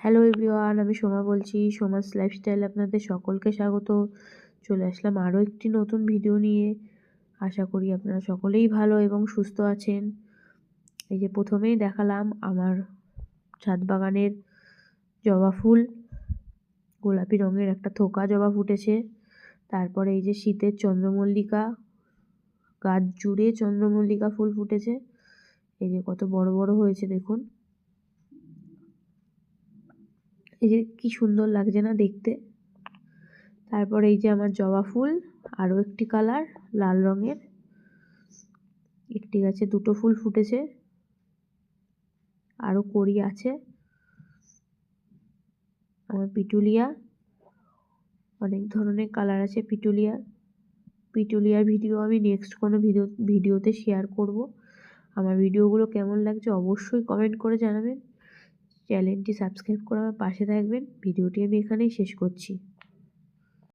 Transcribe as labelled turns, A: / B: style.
A: Hello everyone, আমি সোমা বলছি। Soma's lifestyle আপনাদের সকলকে স্বাগত। চলে আসলাম আরও একটি নতুন ভিডিও নিয়ে। আশা করি আপনারা সকলেই ভালো এবং সুস্থ আছেন। এই যে প্রথমেই দেখালাম আমার ছাদ বাগানের জবা ফুল, গোলাপি রঙের একটা থোকা জবা ফুটেছে। তারপরে এই যে শীতের চন্দ্রমল্লিকা, গাছ জুড়ে চন্দ্রমল্লিকা ফুল ফুটেছে। এই যে কত বড় বড় হয়েছে দেখুন, এই যে কি সুন্দর লাগছে না দেখতে। তারপরে এই যে আমার জবা ফুল, আরও একটি কালার লাল রঙের, একটি গাছে দুটো ফুল ফুটেছে, আরও কড়ি আছে। আমার পিটুলিয়া, অনেক ধরনের কালার আছে পিটুলিয়ার ভিডিও আমি নেক্সট কোনো ভিডিওতে শেয়ার করব। আমার ভিডিওগুলো কেমন লাগছে অবশ্যই কমেন্ট করে জানাবেন। চ্যানেলটি সাবস্ক্রাইব করে আমার পাশে থাকবেন। ভিডিওটি আমি এখানেই শেষ করছি।